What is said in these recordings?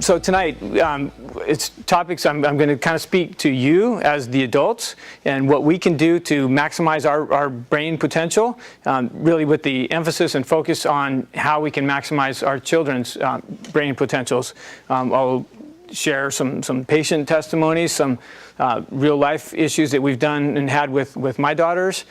So tonight, it's topics I'm going to kind of speak to you as the adults and what we can do to maximize our brain potential, really with the emphasis and focus on how we can maximize our children's brain potentials. I'll share some patient testimonies, some real life issues that we've done and had with my daughters,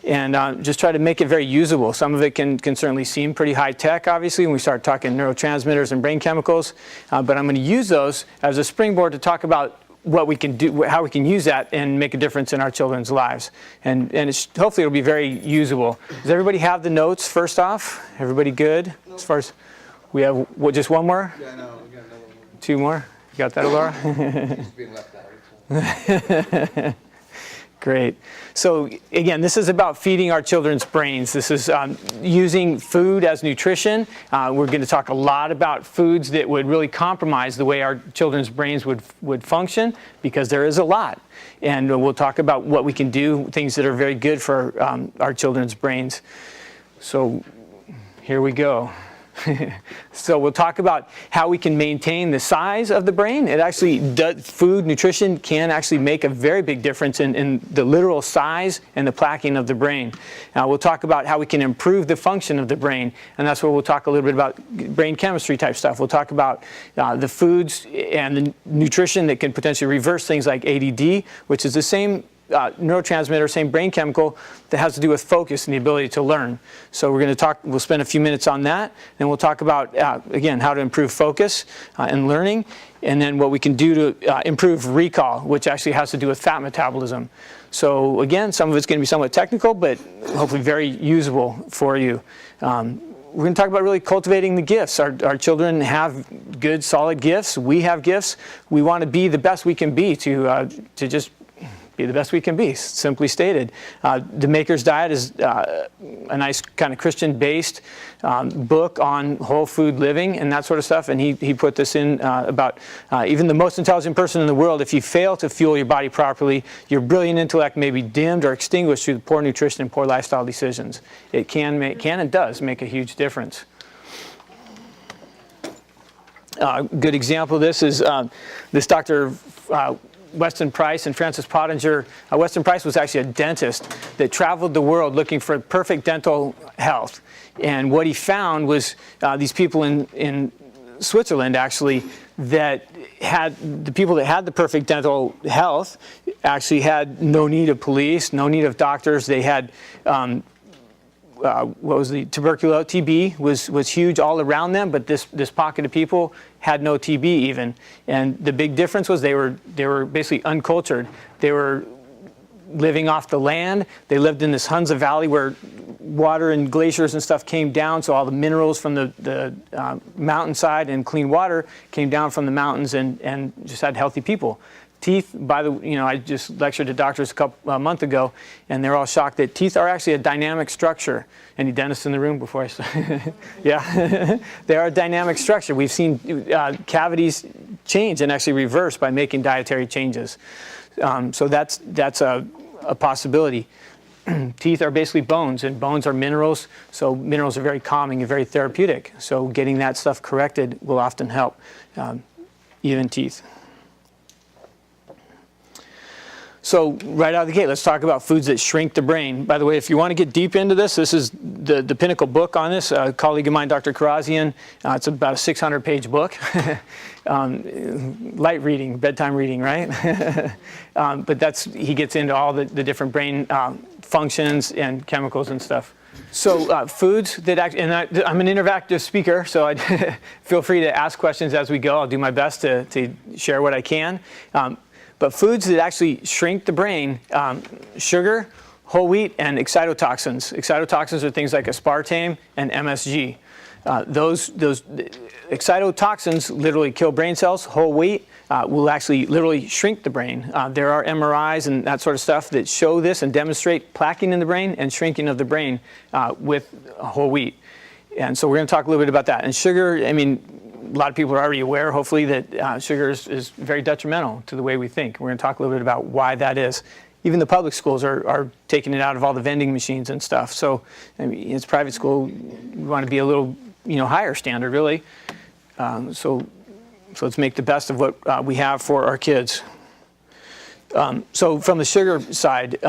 and just try to make it very usable. Some of it can certainly seem pretty high tech, obviously, when we start talking neurotransmitters and brain chemicals, but I'm going to use those as a springboard to talk about what we can do, how we can use that and make a difference in our children's lives. And hopefully it'll be very usable. Does everybody have the notes first off? Everybody good? As far as we have just one more? Yeah, no, we got another one. Two more? You got that, Laura? He's being left out. Great. So again, this is about feeding our children's brains. This is using food as nutrition. We're going to talk a lot about foods that would really compromise the way our children's brains would function, because there is a lot. And we'll talk about what we can do, things that are very good for our children's brains. So here we go. So we'll talk about how we can maintain the size of the brain. It actually does, food, nutrition can actually make a very big difference in the literal size and the plaquing of the brain. We'll talk about how we can improve the function of the brain, and that's where we'll talk a little bit about brain chemistry type stuff. We'll talk about the foods and the nutrition that can potentially reverse things like ADD, which is the same neurotransmitter, same brain chemical that has to do with focus and the ability to learn. So we're going to we'll spend a few minutes on that, and we'll talk about, again, how to improve focus and learning, and then what we can do to improve recall, which actually has to do with fat metabolism. So again, some of it's going to be somewhat technical, but hopefully very usable for you. We're going to talk about really cultivating the gifts. Our children have good, solid gifts. We have gifts. We want to be the best we can be to just be the best we can be, simply stated. The Maker's Diet is a nice kind of Christian-based book on whole food living and that sort of stuff, and he put this in about even the most intelligent person in the world, if you fail to fuel your body properly, your brilliant intellect may be dimmed or extinguished through poor nutrition and poor lifestyle decisions. It can and does make a huge difference. A good example of this is this Dr. Weston Price and Francis Pottinger. Weston Price was actually a dentist that traveled the world looking for perfect dental health. And what he found was these people in Switzerland, actually, that had the people that had the perfect dental health actually had no need of police, no need of doctors. They had what was the tuberculosis, TB was huge all around them, but this pocket of people had no TB even. And the big difference was they were basically uncultured. They were living off the land. They lived in this Hunza Valley where water and glaciers and stuff came down, so all the minerals from the mountainside and clean water came down from the mountains, and just had healthy people. Teeth, I just lectured to doctors a month ago, and they're all shocked that teeth are actually a dynamic structure. Any dentists in the room before I start? Yeah, they are a dynamic structure. We've seen cavities change and actually reverse by making dietary changes. So that's a possibility. Teeth are basically bones, and bones are minerals, so minerals are very calming and very therapeutic. So getting that stuff corrected will often help, even teeth. So right out of the gate, let's talk about foods that shrink the brain. By the way, if you want to get deep into this, this is the pinnacle book on this. A colleague of mine, Dr. Karazian, it's about a 600-page book. Light reading, bedtime reading, right? But he gets into all the different brain functions and chemicals and stuff. So foods that and I'm an interactive speaker, so feel free to ask questions as we go. I'll do my best to share what I can. But foods that actually shrink the brain, sugar, whole wheat, and excitotoxins. Excitotoxins are things like aspartame and MSG. Those excitotoxins literally kill brain cells. Whole wheat will actually literally shrink the brain. There are MRIs and that sort of stuff that show this and demonstrate plaquing in the brain and shrinking of the brain with whole wheat. And so we're going to talk a little bit about that. And sugar, a lot of people are already aware, hopefully, that sugar is very detrimental to the way we think. We're going to talk a little bit about why that is. Even the public schools are taking it out of all the vending machines and stuff. So it's private school, we want to be a little higher standard, really. So let's make the best of what we have for our kids. So from the sugar side,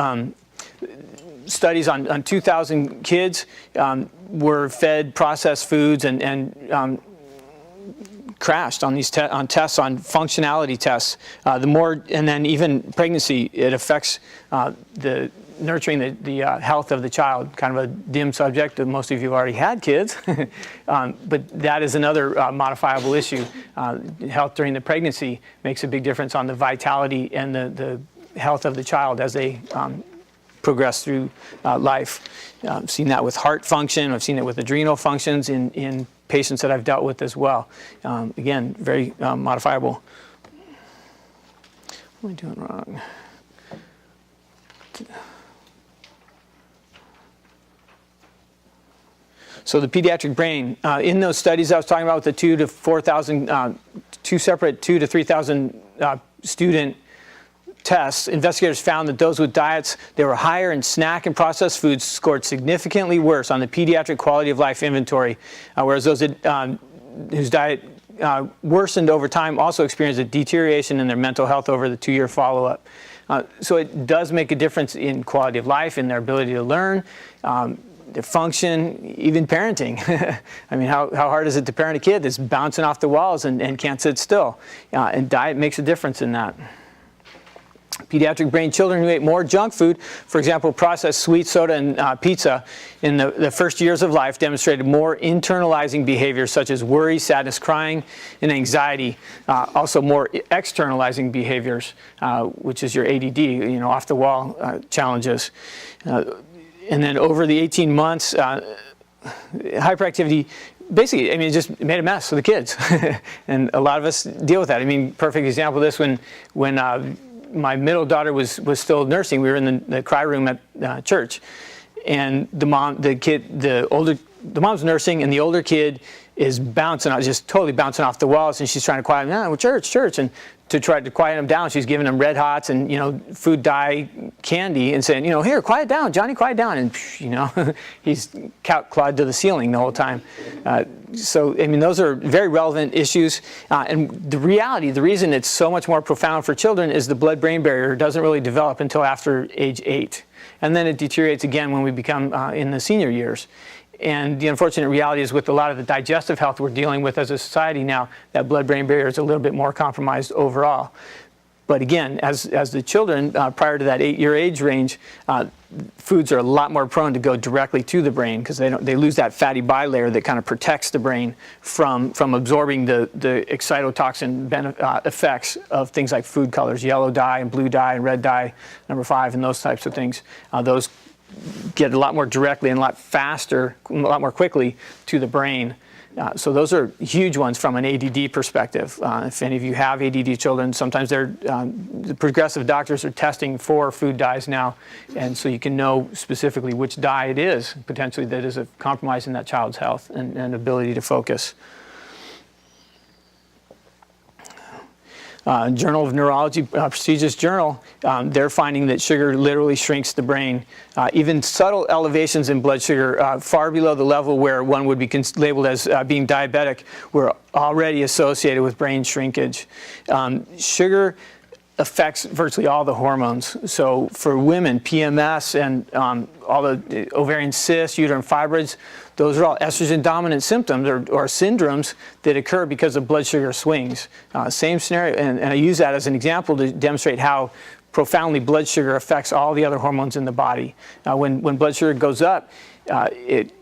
studies on 2,000 kids were fed processed foods and crashed on these on tests, on functionality tests. And then even pregnancy, it affects the nurturing the health of the child. Kind of a dim subject. Most of you have already had kids, but that is another modifiable issue. Health during the pregnancy makes a big difference on the vitality and the health of the child as they progress through life. I've seen that with heart function. I've seen it with adrenal functions in patients that I've dealt with as well. Again, very modifiable. What am I doing wrong? So the pediatric brain, in those studies I was talking about with the 2,000 to 4,000, two separate 2,000 to 3,000 student tests, investigators found that those with diets that were higher in snack and processed foods scored significantly worse on the pediatric quality of life inventory, whereas those whose diet worsened over time also experienced a deterioration in their mental health over the 2-year follow-up. So it does make a difference in quality of life, in their ability to learn, their function, even parenting. I mean, how hard is it to parent a kid that's bouncing off the walls and can't sit still? And diet makes a difference in that. Pediatric brain children who ate more junk food, for example, processed sweet soda and pizza, in the first years of life demonstrated more internalizing behaviors such as worry, sadness, crying, and anxiety. Also more externalizing behaviors, which is your ADD, off the wall challenges. And then over the 18 months, hyperactivity, basically, I mean, it just made a mess of the kids. And a lot of us deal with that. I mean, perfect example of this when my middle daughter was still nursing. We were in the cry room at church, and the mom's nursing, and the older kid is just totally bouncing off the walls, and she's trying to quiet him down. Well, church, and to try to quiet him down, she's giving him red hots and food dye candy and saying, here, quiet down, Johnny, quiet down, and he's clawed to the ceiling the whole time. So I mean, those are very relevant issues, and the reason it's so much more profound for children is the blood-brain barrier doesn't really develop until after age 8, and then it deteriorates again when we become in the senior years. And the unfortunate reality is with a lot of the digestive health we're dealing with as a society now, that blood-brain barrier is a little bit more compromised overall. But again, as the children prior to that 8-year age range, foods are a lot more prone to go directly to the brain because they lose that fatty bilayer that kind of protects the brain from absorbing the excitotoxin effects of things like food colors, yellow dye and blue dye and red dye, number 5, and those types of things. Those get a lot more directly and a lot faster, a lot more quickly to the brain. So those are huge ones from an ADD perspective. If any of you have ADD children, sometimes the progressive doctors are testing for food dyes now, and so you can know specifically which dye it is, potentially, that is a compromise in that child's health and ability to focus. Journal of Neurology, prestigious journal, they're finding that sugar literally shrinks the brain. Even subtle elevations in blood sugar, far below the level where one would be labeled as being diabetic, were already associated with brain shrinkage. Sugar affects virtually all the hormones. So for women, PMS and all the ovarian cysts, uterine fibroids, those are all estrogen-dominant symptoms or syndromes that occur because of blood sugar swings. Same scenario, and I use that as an example to demonstrate how profoundly blood sugar affects all the other hormones in the body. When blood sugar goes up, it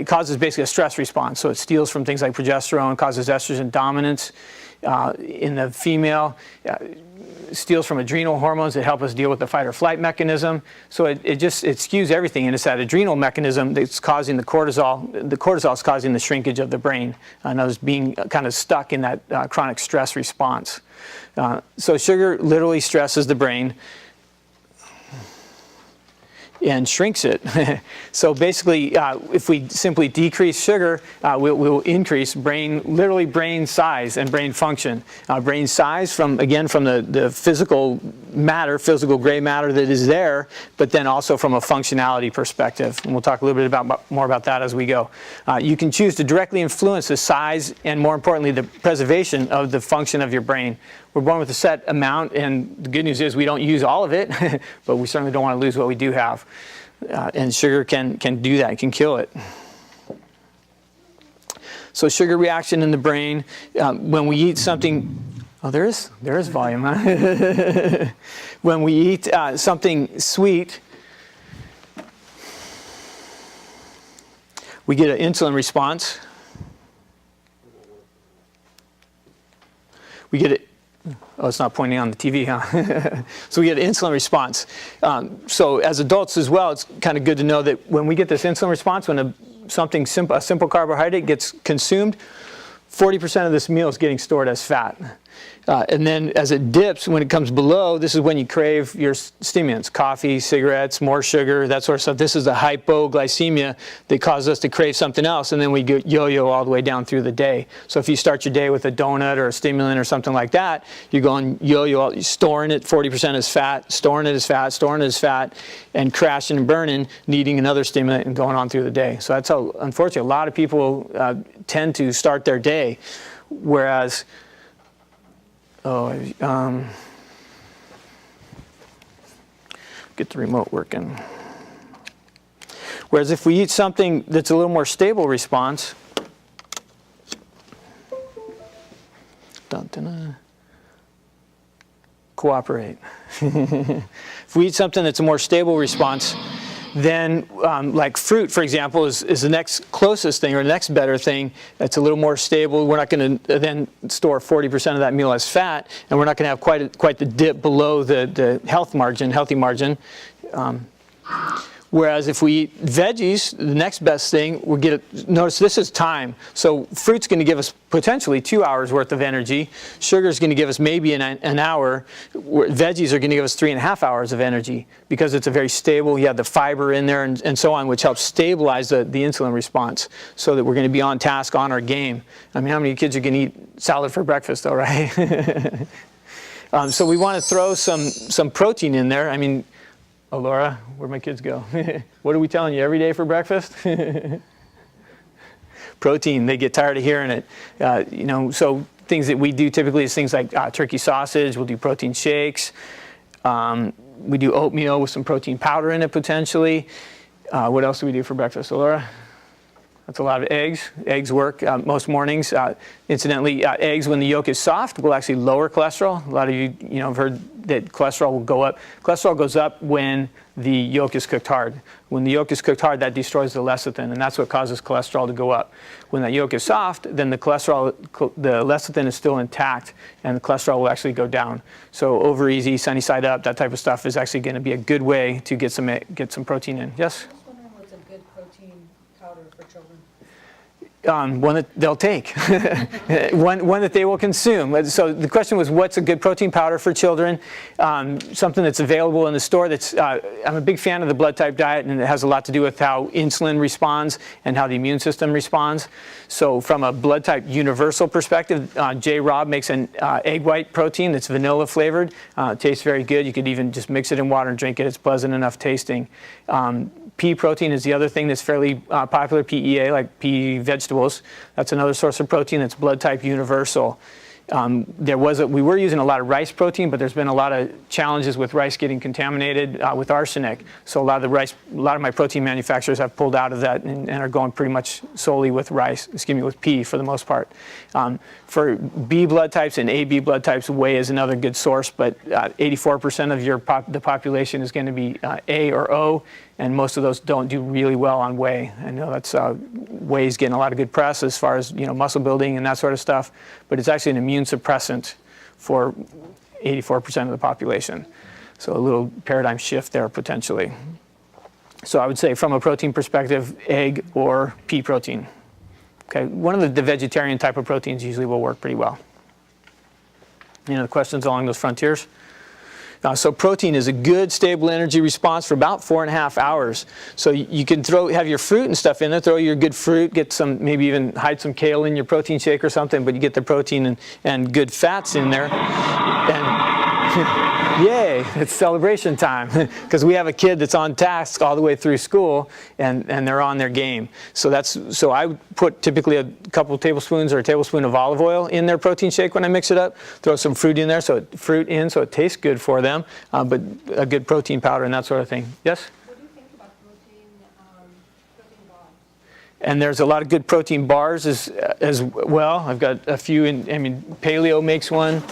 causes basically a stress response. So it steals from things like progesterone, causes estrogen dominance in the female, steals from adrenal hormones that help us deal with the fight or flight mechanism. So it skews everything, and it's that adrenal mechanism that's causing the cortisol. The cortisol is causing the shrinkage of the brain, and us being kind of stuck in that chronic stress response. So sugar literally stresses the brain. and shrinks it. So basically, if we simply decrease sugar, we'll increase literally brain size and brain function. Brain size from the physical matter, physical gray matter that is there, but then also from a functionality perspective. And we'll talk a little bit more about that as we go. You can choose to directly influence the size and, more importantly, the preservation of the function of your brain. We're born with a set amount, and the good news is we don't use all of it, but we certainly don't want to lose what we do have. And sugar can do that, it can kill it. So sugar reaction in the brain, when we eat something, there is volume, huh? When we eat something sweet, we get an insulin response. We get it. Oh, it's not pointing on the TV, huh? So we get an insulin response. So as adults as well, it's kind of good to know that when we get this insulin response, when a simple carbohydrate gets consumed, 40% of this meal is getting stored as fat. And then as it dips, when it comes below, this is when you crave your stimulants, coffee, cigarettes, more sugar, that sort of stuff. This is the hypoglycemia that causes us to crave something else, and then we get yo-yo all the way down through the day. So if you start your day with a donut or a stimulant or something like that, you're going yo-yo, storing it 40% as fat, storing it as fat, storing it as fat, and crashing and burning, needing another stimulant and going on through the day. So that's how, unfortunately, a lot of people tend to start their day, whereas get the remote working. Whereas if we eat something that's a little more stable response, cooperate. If we eat something that's a more stable response, then like fruit, for example, is the next closest thing or the next better thing that's a little more stable. We're not going to then store 40% of that meal as fat, and we're not going to have quite the dip below the healthy margin. Whereas if we eat veggies, the next best thing, notice this is time. So fruit's going to give us potentially 2 hours worth of energy. Sugar's going to give us maybe an hour. Veggies are going to give us 3.5 hours of energy because it's a very stable, you have the fiber in there and so on, which helps stabilize the insulin response so that we're going to be on task, on our game. I mean, how many kids are going to eat salad for breakfast though, right? So we want to throw some protein in there. I mean, oh, Laura, where'd my kids go? What are we telling you every day for breakfast? Protein, they get tired of hearing it. So things that we do typically is things like turkey sausage, we'll do protein shakes. We do oatmeal with some protein powder in it potentially. What else do we do for breakfast, so, Laura? That's a lot of eggs. Eggs work most mornings. Incidentally, eggs, when the yolk is soft, will actually lower cholesterol. A lot of you, have heard that cholesterol will go up. Cholesterol goes up when the yolk is cooked hard. When the yolk is cooked hard, that destroys the lecithin, and that's what causes cholesterol to go up. When that yolk is soft, then the lecithin is still intact, and the cholesterol will actually go down. So over easy, sunny side up, that type of stuff is actually going to be a good way to get some protein in. Yes? What's a good protein powder for children? One that they'll take, one that they will consume. So the question was, what's a good protein powder for children? Something that's available in the store. I'm a big fan of the blood type diet, and it has a lot to do with how insulin responds and how the immune system responds. So from a blood type universal perspective, J. Rob makes an egg white protein that's vanilla flavored. Tastes very good. You could even just mix it in water and drink it. It's pleasant enough tasting. Pea protein is the other thing that's fairly popular, PEA, like pea vegetables. That's another source of protein that's blood type universal. We were using a lot of rice protein, but there's been a lot of challenges with rice getting contaminated with arsenic. So a lot of my protein manufacturers have pulled out of that and are going pretty much solely with with pea for the most part. For B blood types and AB blood types, whey is another good source, but 84% of the population is going to be A or O, and most of those don't do really well on whey. I know whey is getting a lot of good press as far as muscle building and that sort of stuff, but it's actually an immune suppressant for 84% of the population. So a little paradigm shift there potentially. So I would say from a protein perspective, egg or pea protein. Okay, one of the vegetarian type of proteins usually will work pretty well. The questions along those frontiers? So protein is a good stable energy response for about 4.5 hours. So you can have your fruit and stuff in there, throw your good fruit, get some, maybe even hide some kale in your protein shake or something, but you get the protein and good fats in there. And yay, it's celebration time because we have a kid that's on task all the way through school and they're on their game. So I would put typically a couple tablespoons or a tablespoon of olive oil in their protein shake when I mix it up. Throw some fruit in there, so it tastes good for them, but a good protein powder and that sort of thing. Yes? What do you think about protein bars? And there's a lot of good protein bars as well. I've got a few Paleo makes one.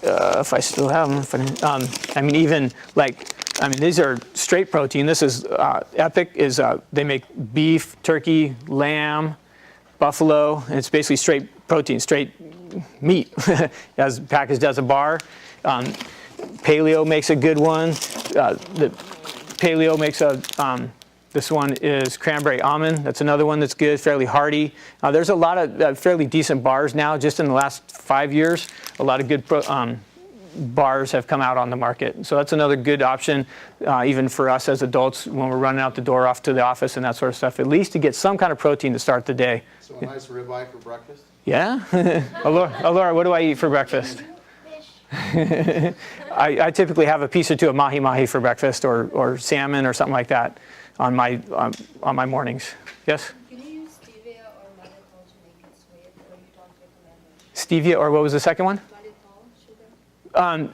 If I still have them, these are straight protein. This is Epic. They make beef, turkey, lamb, buffalo, and it's basically straight protein, straight meat, as packaged as a bar. Paleo makes a good one. The Paleo makes this one is cranberry almond. That's another one that's good, fairly hearty. There's a lot of fairly decent bars now. Just in the last 5 years, a lot of good bars have come out on the market. So that's another good option, even for us as adults when we're running out the door off to the office and that sort of stuff, at least to get some kind of protein to start the day. So a nice ribeye for breakfast? Yeah? Laura, what do I eat for breakfast? Fish. I typically have a piece or two of mahi-mahi for breakfast or salmon or something like that on my mornings. Yes? Can you use stevia or mannitol to make it sweet, or you don't recommend it? Stevia, or what was the second one? Mannitol, sugar?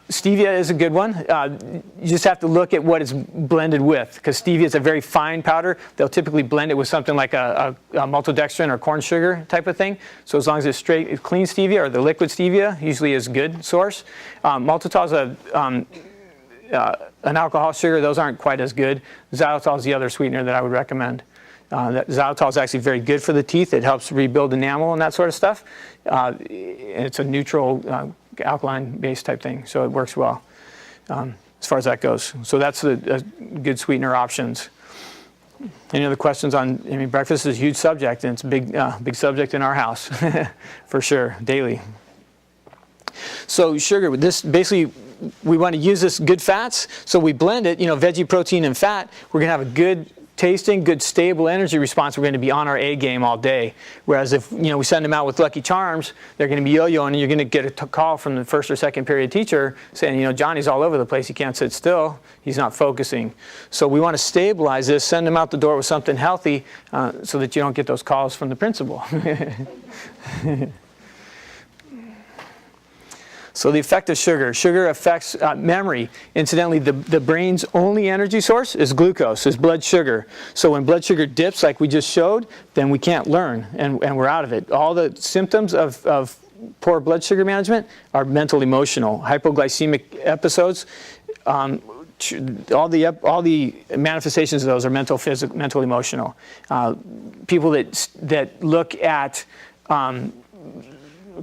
Stevia is a good one. You just have to look at what it's blended with, because stevia is a very fine powder. They'll typically blend it with something like a maltodextrin or corn sugar type of thing. So as long as it's clean stevia or the liquid stevia, usually is a good source. Maltitol is an alcohol sugar. Those aren't quite as good. Xylitol is the other sweetener that I would recommend. Xylitol is actually very good for the teeth. It helps rebuild enamel and that sort of stuff. It's a neutral alkaline-based type thing, so it works well as far as that goes. So that's a good sweetener options. Any other questions on? Breakfast is a huge subject, and it's a big subject in our house for sure, daily. So sugar, this basically, we want to use this good fats, so we blend it, veggie, protein, and fat. We're going to have a good tasting, good stable energy response. We're going to be on our A game all day. Whereas if we send them out with Lucky Charms, they're going to be yo-yoing, and you're going to get a call from the first or second period teacher saying, Johnny's all over the place. He can't sit still. He's not focusing. So we want to stabilize this, send them out the door with something healthy, so that you don't get those calls from the principal. So the effect of sugar. Sugar affects memory. Incidentally, the brain's only energy source is glucose, is blood sugar. So when blood sugar dips, like we just showed, then we can't learn, and we're out of it. All the symptoms of poor blood sugar management are mental emotional. Hypoglycemic episodes, all the manifestations of those are mental emotional. People that look at a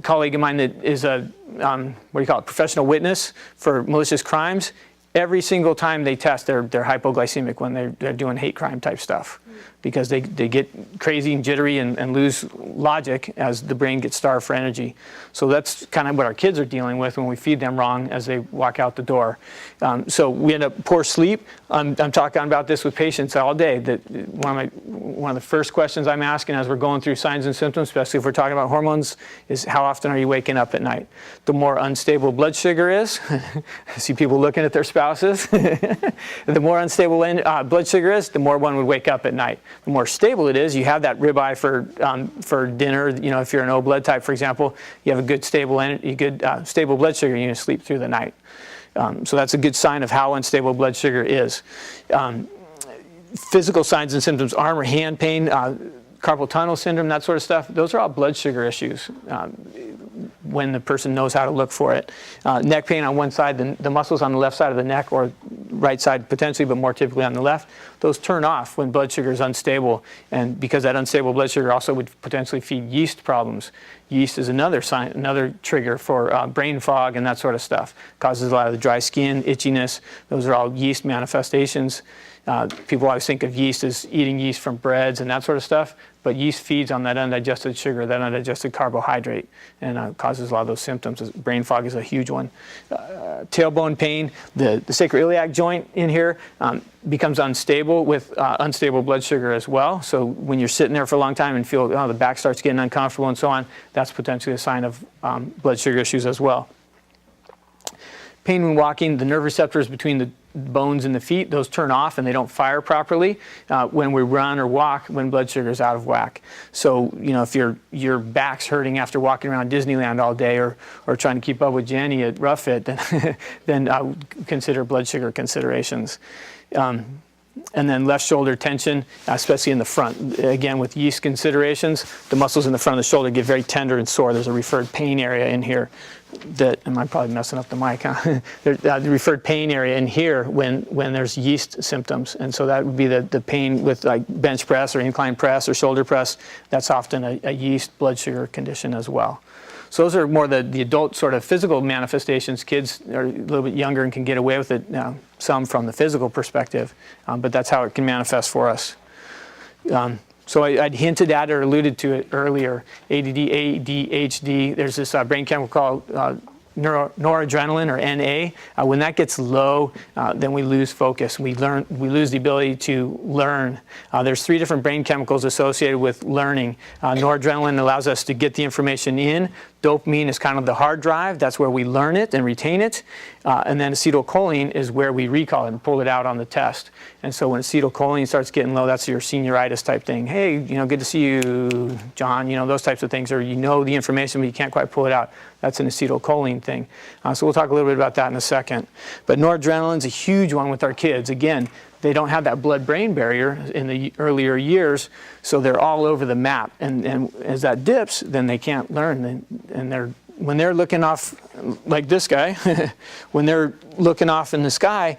colleague of mine that is a professional witness for malicious crimes, every single time they test, they're hypoglycemic when they're doing hate crime type stuff, because they get crazy and jittery and lose logic as the brain gets starved for energy. So that's kind of what our kids are dealing with when we feed them wrong as they walk out the door. So we end up poor sleep. I'm talking about this with patients all day. That one of the first questions I'm asking as we're going through signs and symptoms, especially if we're talking about hormones, is how often are you waking up at night? The more unstable blood sugar is, I see people looking at their spouses, the more unstable blood sugar is, the more one would wake up at night. The more stable it is, you have that ribeye for dinner. If you're an O blood type, for example, you have a good stable blood sugar, you're going to sleep through the night. So that's a good sign of how unstable blood sugar is. Physical signs and symptoms: arm or hand pain, carpal tunnel syndrome, that sort of stuff. Those are all blood sugar issues when the person knows how to look for it. Neck pain on one side, the muscles on the left side of the neck, or right side potentially, but more typically on the left, those turn off when blood sugar is unstable. And because that unstable blood sugar also would potentially feed yeast problems. Yeast is another sign, another trigger for brain fog and that sort of stuff. Causes a lot of the dry skin, itchiness. Those are all yeast manifestations. People always think of yeast as eating yeast from breads and that sort of stuff, but yeast feeds on that undigested sugar, that undigested carbohydrate, and causes a lot of those symptoms. Brain fog is a huge one. Tailbone pain, the sacroiliac joint in here becomes unstable with unstable blood sugar as well. So when you're sitting there for a long time and feel the back starts getting uncomfortable and so on, that's potentially a sign of blood sugar issues as well. Pain when walking, the nerve receptors between the bones in the feet, those turn off and they don't fire properly when we run or walk when blood sugar is out of whack. So, if your back's hurting after walking around Disneyland all day or trying to keep up with Jenny at Rough Fit, then I would consider blood sugar considerations. And then left shoulder tension, especially in the front. Again, with yeast considerations, the muscles in the front of the shoulder get very tender and sore. There's a referred pain area in here that, am I probably messing up the mic, huh? There's the referred pain area in here when there's yeast symptoms. And so that would be the pain with like bench press or incline press or shoulder press. That's often a yeast blood sugar condition as well. So those are more the adult sort of physical manifestations. Kids are a little bit younger and can get away with it, some from the physical perspective, but that's how it can manifest for us. So I'd hinted at or alluded to it earlier, ADD, ADHD. There's this brain chemical called Noradrenaline or NA. When that gets low, then we lose focus. We lose the ability to learn. There's 3 different brain chemicals associated with learning. Noradrenaline allows us to get the information in. Dopamine is kind of the hard drive. That's where we learn it and retain it. And then acetylcholine is where we recall it and pull it out on the test. And so when acetylcholine starts getting low, that's your senioritis type thing. Hey, good to see you, John. Those types of things. Or the information, but you can't quite pull it out. That's an acetylcholine thing. So we'll talk a little bit about that in a second. But noradrenaline is a huge one with our kids. Again, they don't have that blood-brain barrier in the earlier years, so they're all over the map. And as that dips, then they can't learn. And when they're looking off, like this guy, when they're looking off in the sky,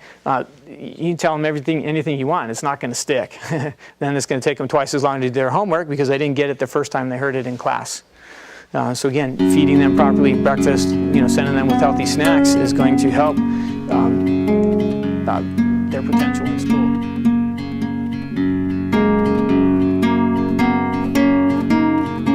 you can tell them anything you want. It's not going to stick. Then it's going to take them twice as long to do their homework because they didn't get it the first time they heard it in class. So again, feeding them properly, breakfast, sending them with healthy snacks is going to help their potential in school.